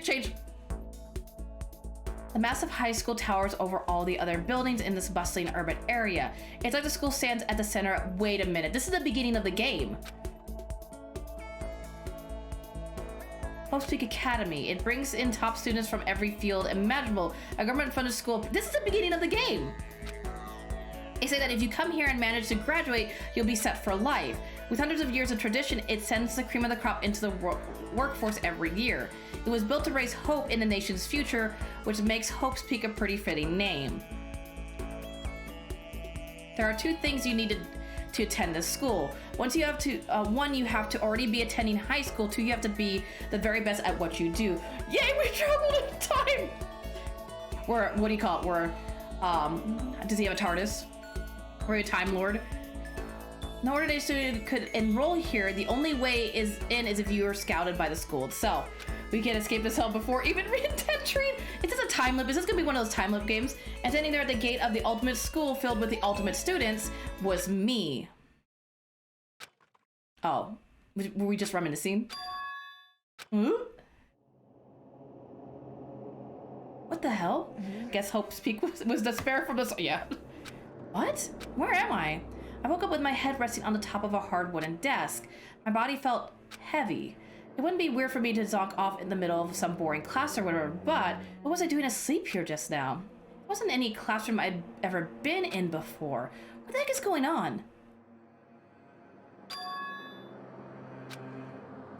change. The massive high school towers over all the other buildings in this bustling urban area. It's like the school stands at the center. Wait a minute, this is the beginning of the game. Hope's Peak Academy. It brings in top students from every field imaginable. A government-funded school. This is the beginning of the game. They say that if you come here and manage to graduate, you'll be set for life. With hundreds of years of tradition, it sends the cream of the crop into the workforce every year. It was built to raise hope in the nation's future, which makes Hope's Peak a pretty fitting name. There are 2 things you need to attend this school. One, you have to already be attending high school. 2, you have to be the very best at what you do. Yay, we traveled in time! What do you call it? Does he have a TARDIS? We're a Time Lord. No ordinary student could enroll here. The only way is if you are scouted by the school itself. We can escape this hell before even re-entering. Is this a time loop? Is this gonna be one of those time loop games? And standing there at the gate of the ultimate school filled with the ultimate students was me. Oh, were we just reminiscing? What the hell? Guess Hope's Peak was despair from the... Yeah. What? Where am I? I woke up with my head resting on the top of a hard wooden desk. My body felt heavy. It wouldn't be weird for me to zonk off in the middle of some boring class or whatever, but what was I doing asleep here just now? It wasn't any classroom I'd ever been in before. What the heck is going on?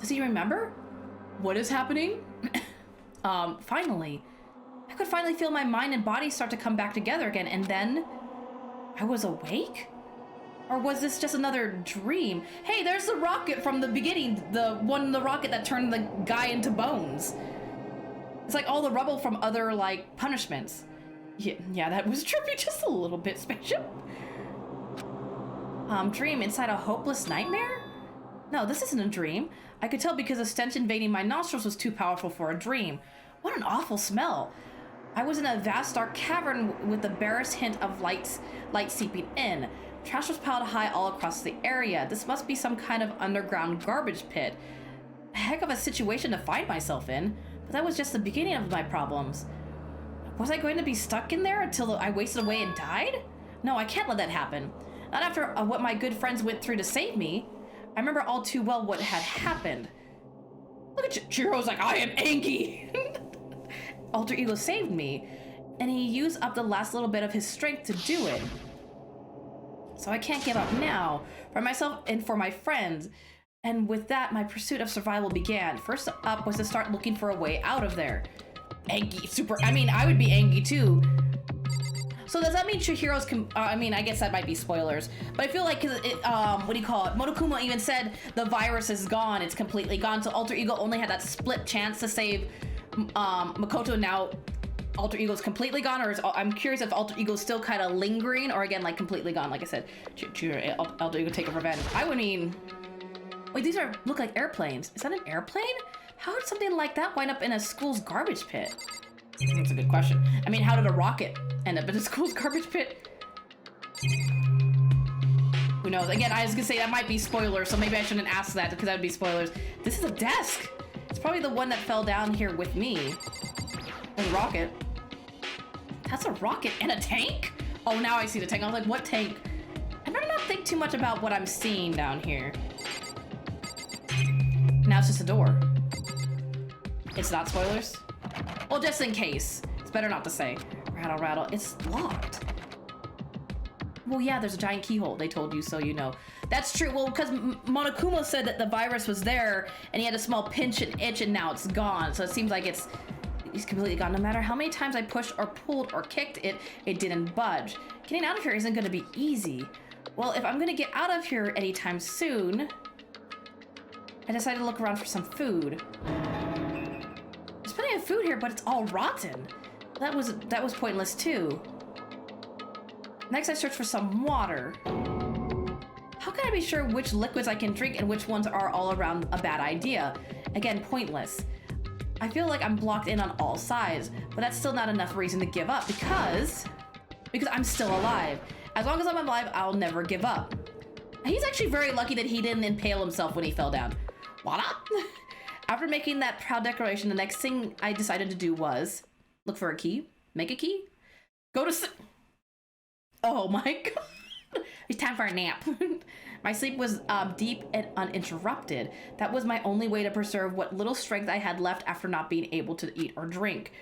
Does he remember? What is happening? Finally. I could finally feel my mind and body start to come back together again, and then I was awake? Or was this just another dream? Hey, there's the rocket from the beginning. The rocket that turned the guy into bones. It's like all the rubble from other, like, punishments. Yeah, that was trippy just a little bit, spaceship. Dream inside a hopeless nightmare? No, this isn't a dream. I could tell because the stench invading my nostrils was too powerful for a dream. What an awful smell. I was in a vast dark cavern with the barest hint of light seeping in. Trash was piled high all across the area. This must be some kind of underground garbage pit. A heck of a situation to find myself in, but that was just the beginning of my problems. Was I going to be stuck in there until I wasted away and died? No, I can't let that happen. Not after what my good friends went through to save me. I remember all too well what had happened. Look at Chihiro's like, I am Angie! Alter Ego saved me, and he used up the last little bit of his strength to do it. So I can't give up now, for myself and for my friends. And with that, my pursuit of survival began. First up was to start looking for a way out of there. Angie, I would be Angie too. So does that mean Chihiro's, I guess that might be spoilers, but I feel like, what do you call it? Monokuma even said the virus is gone, it's completely gone, so Alter Ego only had that split chance to save Makoto. Now Alter Ego's completely gone, or I'm curious if Alter Ego's still kind of lingering, or again, like completely gone. Like I said, Alter Ego take a revenge. Wait, these look like airplanes. Is that an airplane? How did something like that wind up in a school's garbage pit? That's a good question. I mean, how did a rocket end up in a school's garbage pit? Who knows? Again, I was gonna say that might be spoilers, so maybe I shouldn't ask that because that would be spoilers. This is a desk. It's probably the one that fell down here with me. A rocket. That's a rocket and a tank? Oh, now I see the tank. I was like, what tank? I better not think too much about what I'm seeing down here. Now it's just a door. It's not spoilers? Well, just in case. It's better not to say. Rattle, rattle. It's locked. Well, yeah, there's a giant keyhole. They told you, so you know. That's true. Well, because Monokuma said that the virus was there, and he had a small pinch and itch, and now it's gone. So it seems like it's completely gone. No matter how many times I pushed or pulled or kicked it, it didn't budge. Getting out of here isn't going to be easy. Well, if I'm going to get out of here anytime soon, I decided to look around for some food. There's plenty of food here, but it's all rotten. That was pointless too. Next, I searched for some water. How can I be sure which liquids I can drink and which ones are all around a bad idea? Again, pointless. I feel like I'm blocked in on all sides, but that's still not enough reason to give up because I'm still alive. As long as I'm alive, I'll never give up. He's actually very lucky that he didn't impale himself when he fell down. Voila! After making that proud declaration, the next thing I decided to do was look for a key, make a key, go to sleep. Oh my god. It's time for a nap. My sleep was deep and uninterrupted. That was my only way to preserve what little strength I had left after not being able to eat or drink.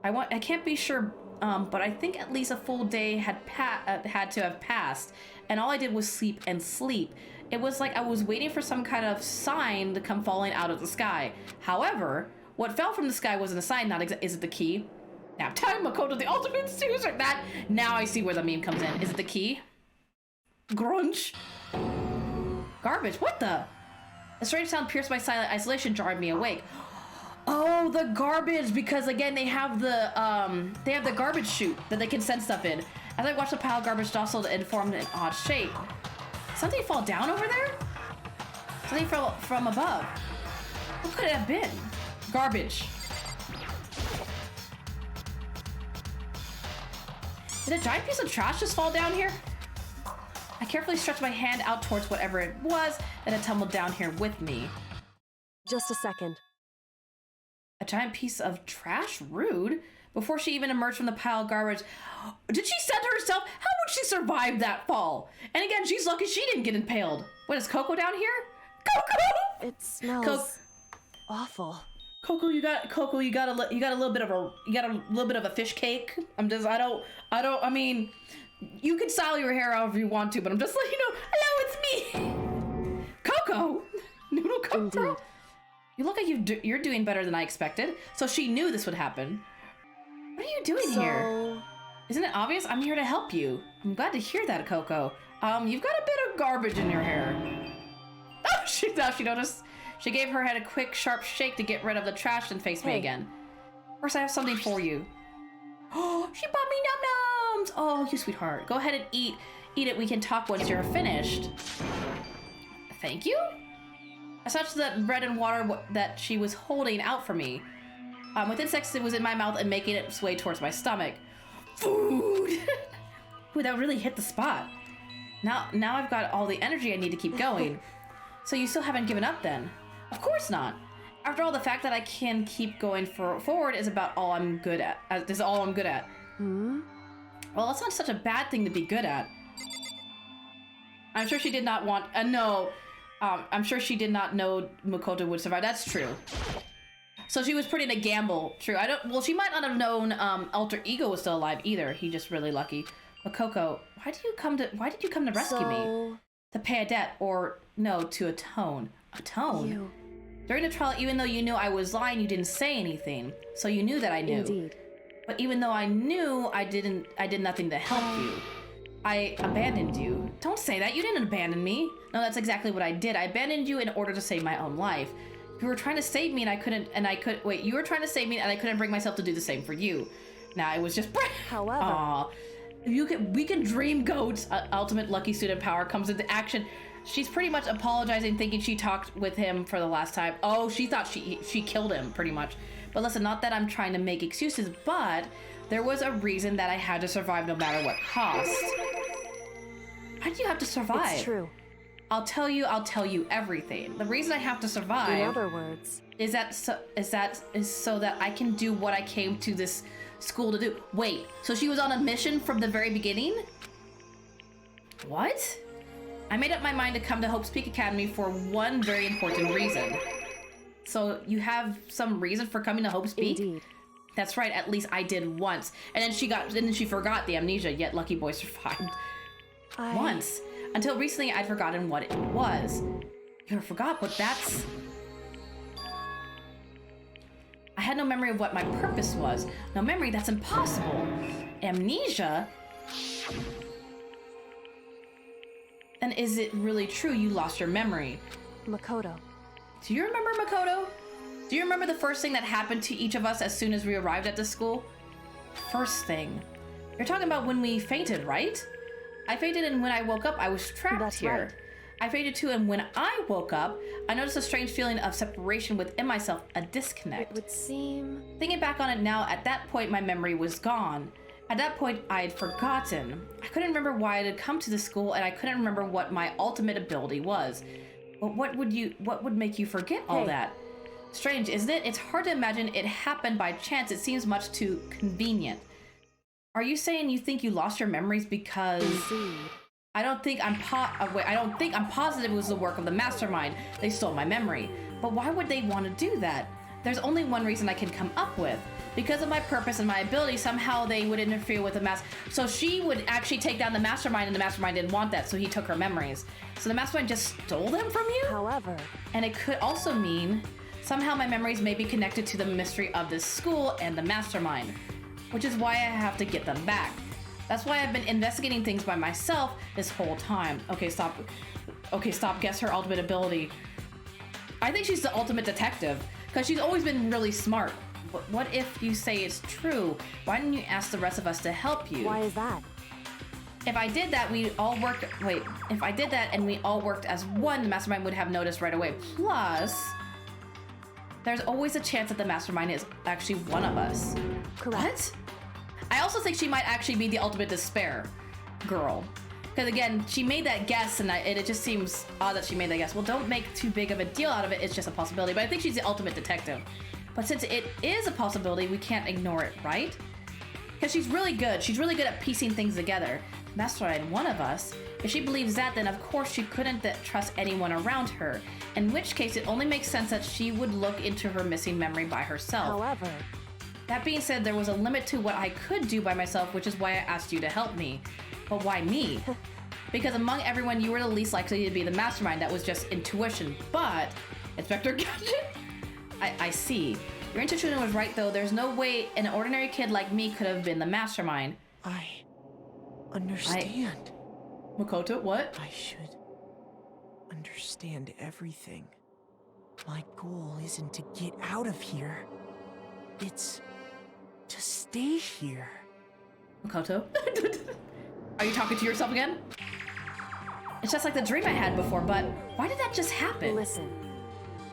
I can't be sure, but I think at least a full day had to have passed, and all I did was sleep and sleep. It was like I was waiting for some kind of sign to come falling out of the sky. However, what fell from the sky wasn't a sign, is it the key? Nap time, Makoto, the ultimate snoozer. That, now I see where the meme comes in. Is it the key? Grunge. Garbage, what the? A strange sound pierced my silent isolation, jarred me awake. Oh, the garbage, because again, they have the garbage chute that they can send stuff in. As I watched the pile of garbage jostle and formed an odd shape. Something fall down over there? Something fell from above. What could it have been? Garbage. Did a giant piece of trash just fall down here? I carefully stretched my hand out towards whatever it was, and it tumbled down here with me. Just a second. A giant piece of trash? Rude. Before she even emerged from the pile of garbage, did she send herself? How would she survive that fall? And again, she's lucky she didn't get impaled. What is Coco down here? Coco! It smells awful. Coco, you got a little bit of a fish cake. I mean, you can style your hair however you want to, but I'm just letting you know, hello, it's me. Coco, Noodle Coco. Indeed. You look like you're doing better than I expected. So she knew this would happen. What are you doing here? Isn't it obvious? I'm here to help you. I'm glad to hear that, Coco. You've got a bit of garbage in your hair. Oh, she noticed. She gave her head a quick, sharp shake to get rid of the trash and faced me again. First, I have something for you. Oh, she bought me num-nums. Oh, you sweetheart. Go ahead and eat it. We can talk once you're finished. Thank you? I touched the bread and water that she was holding out for me. Within seconds, it was in my mouth and making its way towards my stomach. Food! Ooh, that really hit the spot. Now I've got all the energy I need to keep going. So you still haven't given up then? Of course not. After all, the fact that I can keep going forward is about all I'm good at. Is all I'm good at. Hmm? Well, that's not such a bad thing to be good at. I'm sure she did not want... no. I'm sure she did not know Makoto would survive. That's true. So she was putting a gamble. True. Well, she might not have known Alter Ego was still alive either. He just really lucky. But Coco, why did you come to rescue me? To pay a debt, or no, to atone. Atone? During the trial, even though you knew I was lying, you didn't say anything. So you knew that I knew. Indeed. But even though I knew, I did nothing to help you. I abandoned you. Don't say that. You didn't abandon me. No, that's exactly what I did. I abandoned you in order to save my own life. You were trying to save me you were trying to save me and I couldn't bring myself to do the same for you. Now it was just... However... Aww. We can dream, goats. Ultimate lucky student power comes into action. She's pretty much apologizing, thinking she talked with him for the last time. Oh, she thought she killed him, pretty much. But listen, not that I'm trying to make excuses, but there was a reason that I had to survive no matter what cost. Why do you have to survive? It's true. I'll tell you everything. The reason I have to survive... In other words... is so that I can do what I came to this school to do. Wait, so she was on a mission from the very beginning? What? I made up my mind to come to Hope's Peak Academy for one very important reason. So you have some reason for coming to Hope's Peak? Indeed. That's right, at least I did once. And then she forgot the amnesia, yet Lucky Boy survived. Once. Until recently, I'd forgotten what it was. You forgot, but that's... I had no memory of what my purpose was. No memory, that's impossible. Amnesia? And is it really true you lost your memory? Makoto. Do you remember Makoto? Do you remember the first thing that happened to each of us as soon as we arrived at this school? First thing. You're talking about when we fainted, right? I fainted, and when I woke up, I was trapped here. Right. I fainted too, and when I woke up, I noticed a strange feeling of separation within myself, a disconnect. It would seem... Thinking back on it now, at that point, my memory was gone. At that point, I had forgotten. I couldn't remember why I had come to the school, and I couldn't remember what my ultimate ability was. But what would make you forget all that? Strange, isn't it? It's hard to imagine it happened by chance. It seems much too convenient. Are you saying you think you lost your memories because... Indeed. I don't think I'm positive it was the work of the mastermind. They stole my memory. But why would they want to do that? There's only one reason I can come up with. Because of my purpose and my ability, somehow they would interfere with the So she would actually take down the mastermind, and the mastermind didn't want that, so he took her memories. So the mastermind just stole them from you? However... And it could also mean somehow my memories may be connected to the mystery of this school and the mastermind, which is why I have to get them back. That's why I've been investigating things by myself this whole time. Okay, stop. Guess her ultimate ability. I think she's the ultimate detective, because she's always been really smart. But what if you say it's true? Why didn't you ask the rest of us to help you? Why is that? If I did that, if I did that and we all worked as one, the mastermind would have noticed right away. Plus, there's always a chance that the mastermind is actually one of us. Correct. What? I also think she might actually be the ultimate despair girl. Because again, she made that guess, and it just seems odd that she made that guess. Well, don't make too big of a deal out of it. It's just a possibility. But I think she's the ultimate detective. But since it is a possibility, we can't ignore it, right? Because she's really good. She's really good at piecing things together. Mastermind, one of us. If she believes that, then of course she couldn't trust anyone around her. In which case, it only makes sense that she would look into her missing memory by herself. However... That being said, there was a limit to what I could do by myself, which is why I asked you to help me. But why me? Because among everyone, you were the least likely to be the mastermind. That was just intuition. But, Inspector Gadget? I see. Your intuition was right, though. There's no way an ordinary kid like me could have been the mastermind. I understand. Makoto, what? I should understand everything. My goal isn't to get out of here. It's to stay here. Makoto? Are you talking to yourself again? It's just like the dream I had before, but why did that just happen? Listen.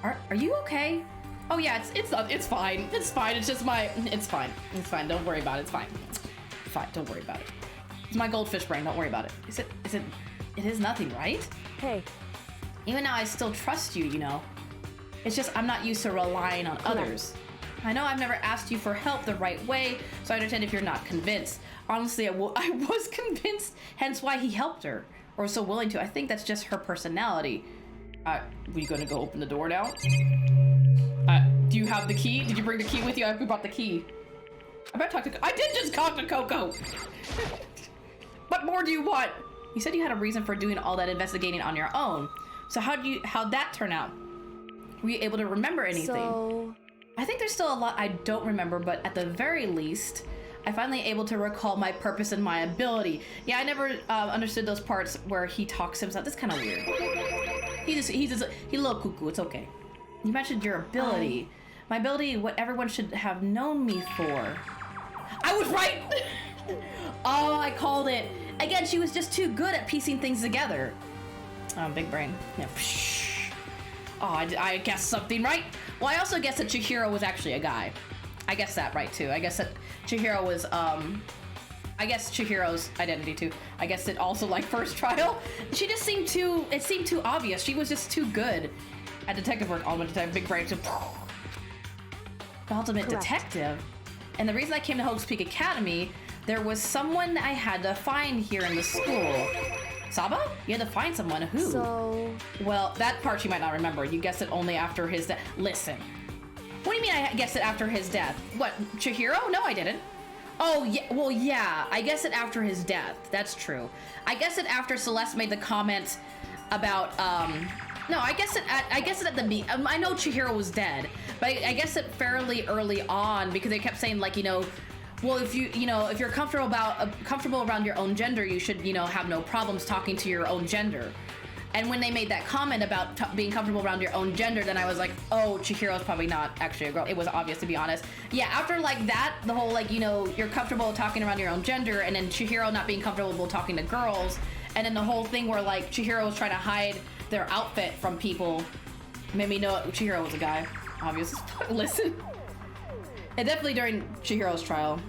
Are you okay? Oh yeah, it's fine. It's fine. It's just it's fine. It's fine. Don't worry about it. It's fine. It's fine. Don't worry about it. It's my goldfish brain. Don't worry about it. It is nothing, right? Hey. Even now, I still trust you, you know. It's just I'm not used to relying on others. I know I've never asked you for help the right way, so I understand if you're not convinced. Honestly, I was convinced, hence why he helped her, or so willing to. I think that's just her personality. Were you gonna go open the door now? Do you have the key? Did you bring the key with you? I hope you brought the key. I better talk to... I did just talk to Coco! What more do you want? You said you had a reason for doing all that investigating on your own. So how'd that turn out? Were you able to remember anything? So... I think there's still a lot I don't remember, but at the very least, I finally able to recall my purpose and my ability. Yeah, I never understood those parts where he talks to himself. That's kind of weird. He's a little cuckoo. It's okay. You mentioned your ability. My ability, what everyone should have known me for. I was right! Oh, I called it. Again, she was just too good at piecing things together. Oh, big brain. Yeah. Oh, I guessed something right. Well, I also guessed that Chihiro was actually a guy. I guessed that right, too. I guess that Chihiro was, I guess Chihiro's identity, too. I guessed it also, like, first trial. She just seemed too, it seemed too obvious. She was just too good at detective work. Ultimate detective, big brain. The ultimate detective. And the reason I came to Hope's Peak Academy, there was someone I had to find here in the school. Saba? You had to find someone. Who? So... Well, that part you might not remember. You guessed it only after his death. Listen. What do you mean I guessed it after his death? What, Chihiro? No, I didn't. Oh, yeah. Well, yeah. I guessed it after his death. That's true. I guessed it after Celeste made the comment about, no, I guess it at the I know Chihiro was dead, but I guess it fairly early on because they kept saying, like, you know, well, if if you're comfortable around your own gender, you should, have no problems talking to your own gender. And when they made that comment about being comfortable around your own gender, then I was like, oh, Chihiro's probably not actually a girl. It was obvious, to be honest. Yeah, after like that, the whole like, you're comfortable talking around your own gender, and then Chihiro not being comfortable talking to girls, and then the whole thing where like Chihiro was trying to hide their outfit from people, made me know Chihiro was a guy. Obvious. Listen. And definitely during Chihiro's trial.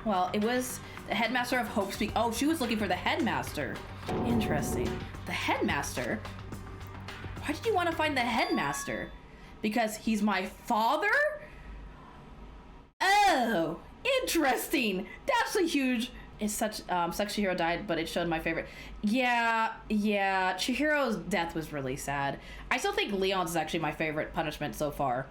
Well, it was the headmaster of Hope Speak. Oh, she was looking for the headmaster. Interesting. The headmaster? Why did you want to find the headmaster? because he's my father? Oh, interesting. That's a huge... It's such... sucks Chihiro died, but it showed my favorite. Yeah. Chihiro's death was really sad. I still think Leon's is actually my favorite punishment so far.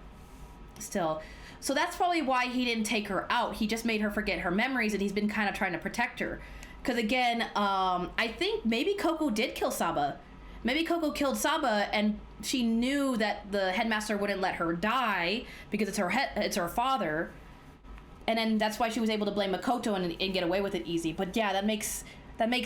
Still. So that's probably why he didn't take her out. He just made her forget her memories, and he's been kind of trying to protect her. Because again, I think maybe Coco did kill Saba. Maybe Coco killed Saba, and she knew that the headmaster wouldn't let her die because it's her father. And then that's why she was able to blame Makoto and get away with it easy. But yeah, that makes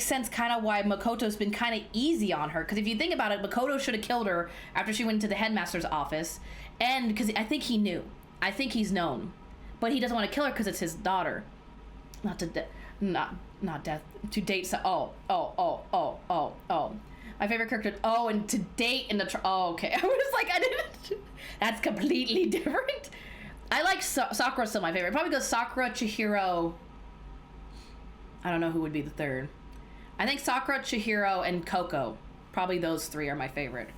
sense kind of why Makoto's been kind of easy on her. Because if you think about it, Makoto should have killed her after she went into the headmaster's office. And because I think he knew. I think he's known. But he doesn't want to kill her because it's his daughter. Not death. To date. Oh. My favorite character. Oh, and to date in the... Oh, okay. I was like, I didn't... That's completely different. I like Sakura's still my favorite. Probably goes Sakura, Chihiro. I don't know who would be the third. I think Sakura, Chihiro, and Coco. Probably those three are my favorite.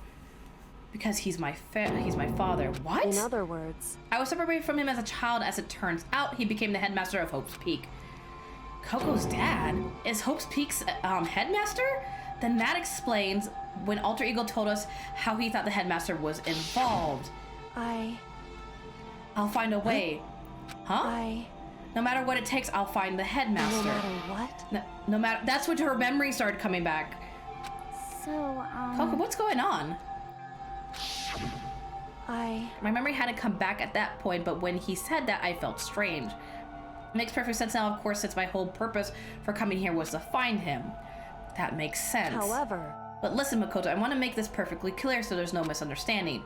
Because he's my father. What? In other words, I was separated from him as a child. As it turns out, he became the headmaster of Hope's Peak. Coco's dad is Hope's Peak's headmaster? Then that explains when Alter Ego told us how he thought the headmaster was involved. I'll find a way. Huh? No matter what it takes, I'll find the headmaster. No matter what? No matter... That's when her memory started coming back. So, Coco, what's going on? My memory hadn't come back at that point, but when he said that, I felt strange. It makes perfect sense now, of course, since my whole purpose for coming here was to find him. That makes sense. However... But listen, Makoto, I want to make this perfectly clear so there's no misunderstanding.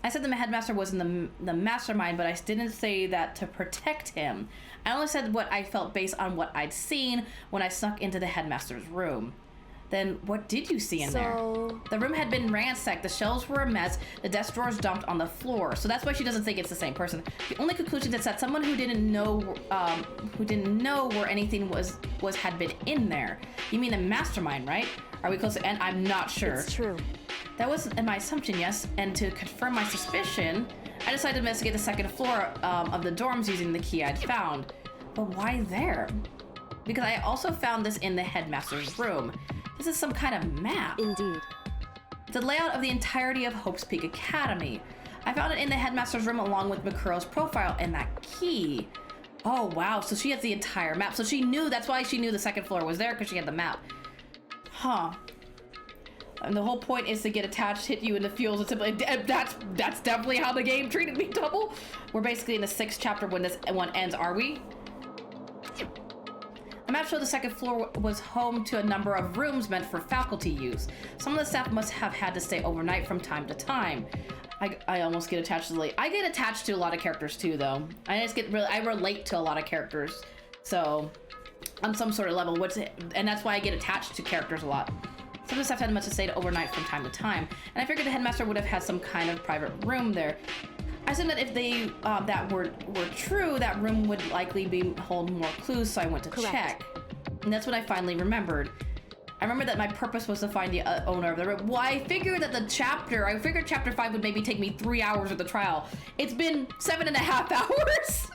I said the headmaster was in the mastermind, but I didn't say that to protect him. I only said what I felt based on what I'd seen when I snuck into the headmaster's room. Then what did you see in there? The room had been ransacked, the shelves were a mess, the desk drawers dumped on the floor. So that's why she doesn't think it's the same person. The only conclusion is that someone who didn't know where anything had been in there. You mean a mastermind, right? Are we close to end? I'm not sure. It's true. That was my assumption, yes. And to confirm my suspicion, I decided to investigate the second floor of the dorms using the key I'd found. But why there? Because I also found this in the headmaster's room. This is some kind of map. Indeed. The layout of the entirety of Hope's Peak Academy. I found it in the headmaster's room along with Makuro's profile and that key. Oh, wow. So she has the entire map. So she knew, that's why she knew the second floor was there, because she had the map. Huh. And the whole point is to get attached, hit you in the feels, and simply, that's definitely how the game treated me, Double. We're basically in the 6th chapter when this one ends, are we? The map showed the second floor was home to a number of rooms meant for faculty use. Some of the staff must have had to stay overnight from time to time. I almost get attached to I get attached to a lot of characters too, though. I relate to a lot of characters, so on some sort of level, and that's why I get attached to characters a lot. Some of the staff had must have stayed overnight from time to time, and I figured the headmaster would have had some kind of private room there. I assumed that if they that were true, that room would likely hold more clues, so I went to check. And that's when I finally remembered. I remember that my purpose was to find the owner of the room. Well, I figured chapter 5 would maybe take me 3 hours of the trial. It's been 7.5 hours.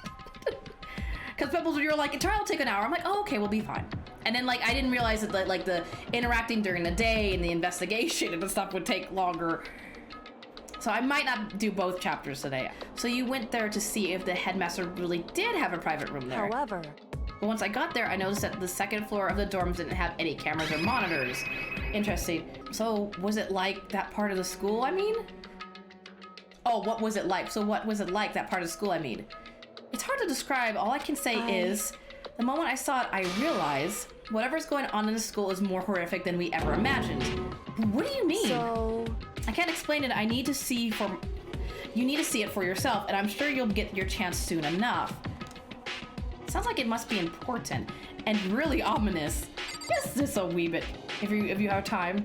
Because Pebbles, you're like, a trial will take an hour. I'm like, oh, okay, we'll be fine. And then I didn't realize that the interacting during the day and the investigation and the stuff would take longer. So I might not do both chapters today. So you went there to see if the headmaster really did have a private room there. However, but once I got there, I noticed that the second floor of the dorms didn't have any cameras or monitors. Interesting. So was it like that part of the school, I mean? Oh, what was it like? So what was it like, that part of the school, I mean? It's hard to describe. All I can say is, the moment I saw it, I realized whatever's going on in the school is more horrific than we ever imagined. What do you mean? So... I can't explain it. You need to see it for yourself, and I'm sure you'll get your chance soon enough. Sounds like it must be important and really ominous. Just a wee bit, if you have time.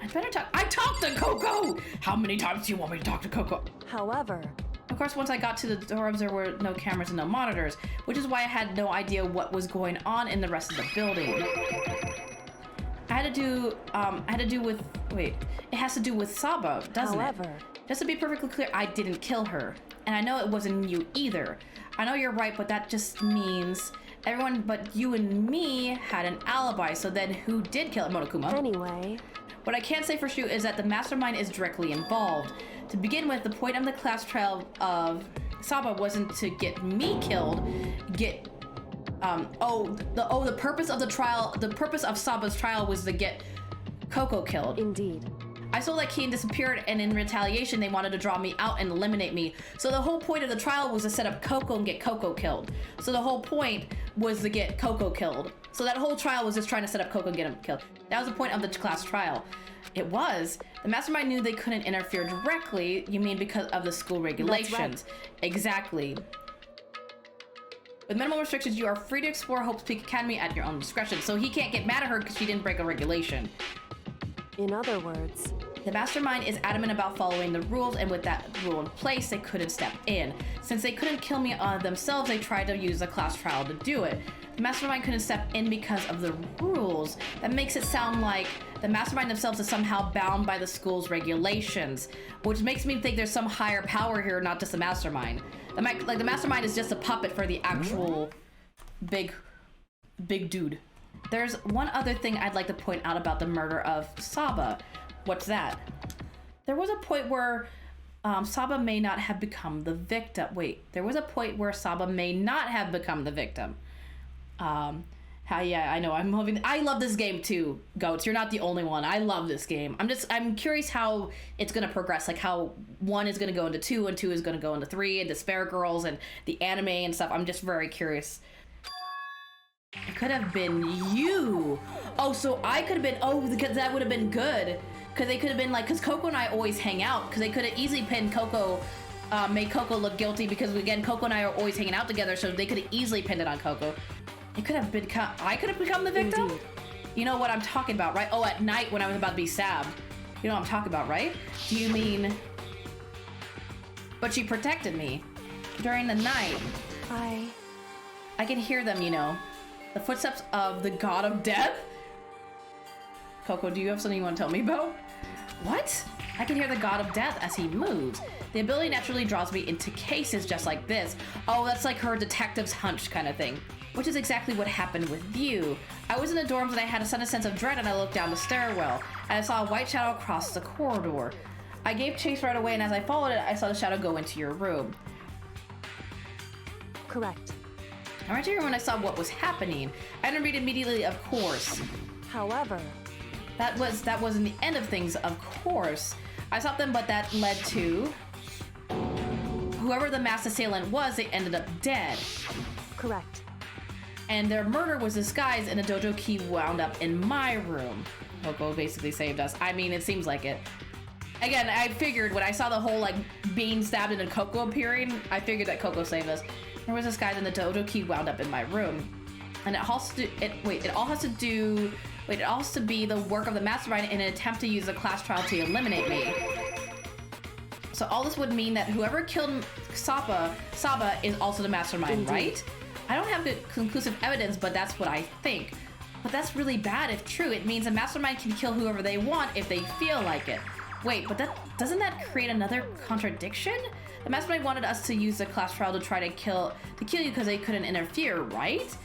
I'd better talk. I talked to Coco. How many times do you want me to talk to Coco? However, of course, once I got to the dorms, there were no cameras and no monitors, which is why I had no idea what was going on in the rest of the building. It has to do with Saba, doesn't it? however, Just to be perfectly clear, I didn't kill her. And I know it wasn't you either. I know you're right, but that just means everyone but you and me had an alibi. So then who did kill Monokuma? Anyway, What I can say for sure is that the mastermind is directly involved. To begin with, the point of the class trial of Saba wasn't to get me killed, the purpose of the trial, the purpose of Saba's trial was to get Coco killed. indeed. I saw that Keen disappeared, and in retaliation, they wanted to draw me out and eliminate me. So the whole point of the trial was to set up Coco and get Coco killed. So the whole point was to get Coco killed. So that whole trial was just trying to set up Coco and get him killed. That was the point of the class trial. It was. The mastermind knew they couldn't interfere directly. You mean because of the school regulations? Right. Exactly. With minimal restrictions, you are free to explore Hope's Peak Academy at your own discretion. So he can't get mad at her because she didn't break a regulation. In other words, The mastermind is adamant about following the rules, and with that rule in place, they couldn't step in. Since they couldn't kill me themselves, they tried to use a class trial to do it. The mastermind couldn't step in because of the rules. That makes it sound like the mastermind themselves is somehow bound by the school's regulations, which makes me think there's some higher power here, not just the mastermind. The mastermind is just a puppet for the actual big dude. There's one other thing I'd like to point out about the murder of Saba. What's that? There was a point where Saba may not have become the victim. Wait, there was a point where Saba may not have become the victim. Yeah, I know. I love this game too, Goats. You're not the only one. I love this game. I'm curious how it's gonna progress. Like how 1 is gonna go into 2, and 2 is gonna go into 3, and Despair Girls, and the anime and stuff. I'm just very curious. It could have been you. Oh, so I could have been. Oh, because that would have been good. Because they could have been like, because Coco and I always hang out. Because they could have easily pinned Coco, made Coco look guilty. Because again, Coco and I are always hanging out together. So they could have easily pinned it on Coco. It could have been. I could have become the victim. Indeed. You know what I'm talking about, right? Oh, at night when I was about to be stabbed. You know what I'm talking about, right? Do you mean? But she protected me during the night. I can hear them, you know. The footsteps of the god of death? Coco, do you have something you want to tell me about? What? I can hear the god of death as he moves. The ability naturally draws me into cases just like this. Oh, that's like her detective's hunch kind of thing. Which is exactly what happened with you. I was in the dorms and I had a sudden sense of dread, and I looked down the stairwell and I saw a white shadow cross the corridor. I gave chase right away, and as I followed it, I saw the shadow go into your room. Correct. I ran to your room when I saw what was happening. I didn't read immediately, of course. However, That wasn't the end of things, of course. I stopped them, but that led to whoever the mass assailant was, they ended up dead. correct. And their murder was disguised, and the dojo key wound up in my room. Coco basically saved us. I mean, it seems like it. Again, I figured when I saw the whole like being stabbed and then Coco appearing, I figured that Coco saved us. There was this guy, and the dojo key wound up in my room. And it all has to be the work of the mastermind in an attempt to use a class trial to eliminate me. So all this would mean that whoever killed Saba is also the mastermind, Indeed. right? I don't have good conclusive evidence, but that's what I think. But that's really bad if true. It means a mastermind can kill whoever they want if they feel like it. Wait, but doesn't that create another contradiction? The mastermind wanted us to use the class trial to try to kill you because they couldn't interfere, right?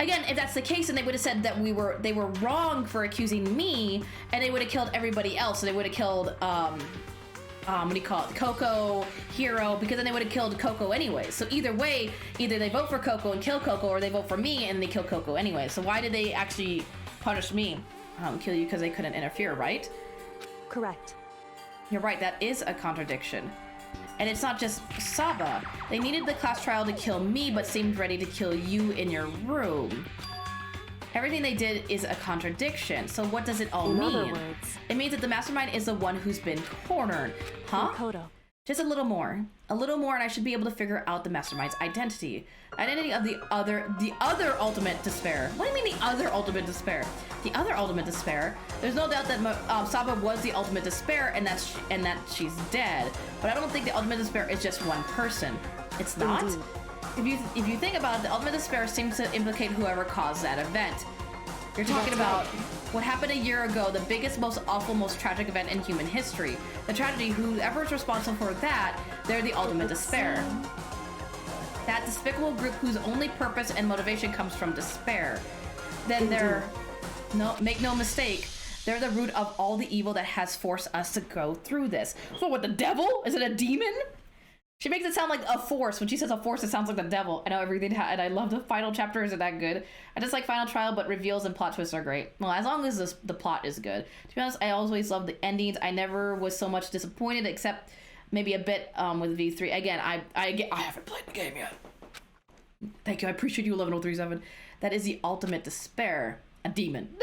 Again, if that's the case, then they would have said that they were wrong for accusing me, and they would have killed everybody else. So they would have killed what do you call it, Coco, Hero, because then they would have killed Coco anyway. So either way, either they vote for Coco and kill Coco, or they vote for me and they kill Coco anyway. So why did they actually punish me? Kill you because they couldn't interfere, right? Correct. You're right, that is a contradiction. And it's not just Saba. They needed the class trial to kill me, but seemed ready to kill you in your room. Everything they did is a contradiction. So what does it all In mean? other words, It means that the mastermind is the one who's been cornered. Huh? Makoto. Just a little more, and I should be able to figure out the mastermind's identity. Identity of the other ultimate despair. What do you mean the other ultimate despair? The other ultimate despair. There's no doubt that Saba was the ultimate despair, and that she's dead. But I don't think the ultimate despair is just one person. It's not. Indeed. If you think about it, the ultimate despair seems to implicate whoever caused that event. You're talking That's about what happened a year ago, the biggest, most awful, most tragic event in human history. The tragedy, whoever's responsible for that, they're the ultimate despair. That despicable group whose only purpose and motivation comes from despair. Then they're, make no mistake, they're the root of all the evil that has forced us to go through this. So what, the devil? Is it a demon? She makes it sound like a force. When she says a force, it sounds like the devil. I know everything, and I love the final chapter. Isn't that good? I just like final trial, but reveals and plot twists are great. Well, as long as the plot is good. To be honest, I always love the endings. I never was so much disappointed, except maybe a bit with V3. Again, I haven't played the game yet. Thank you. I appreciate you, 11037. That is the ultimate despair. A demon.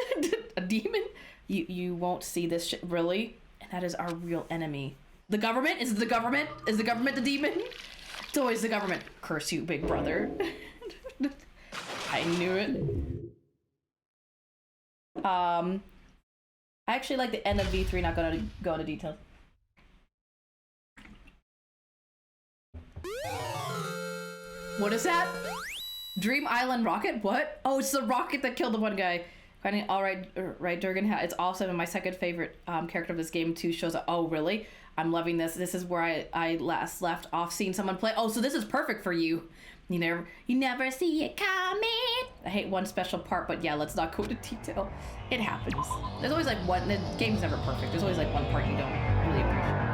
A demon? You won't see this shit, really? And that is our real enemy. The government? Is it the government? Is the government the demon? It's always the government. Curse you, big brother. I knew it. I actually like the end of V3, not gonna go into details. What is that? Dream Island rocket? What? Oh, it's the rocket that killed the one guy. Finding all right, Durgan. It's awesome, and my second favorite character of this game too. Shows up. Oh, really? I'm loving this. This is where I last left off seeing someone play. Oh, so this is perfect for you. You never see it coming. I hate one special part, but yeah, let's not go into detail. It happens. There's always like one. The game's never perfect. There's always like one part you don't really appreciate.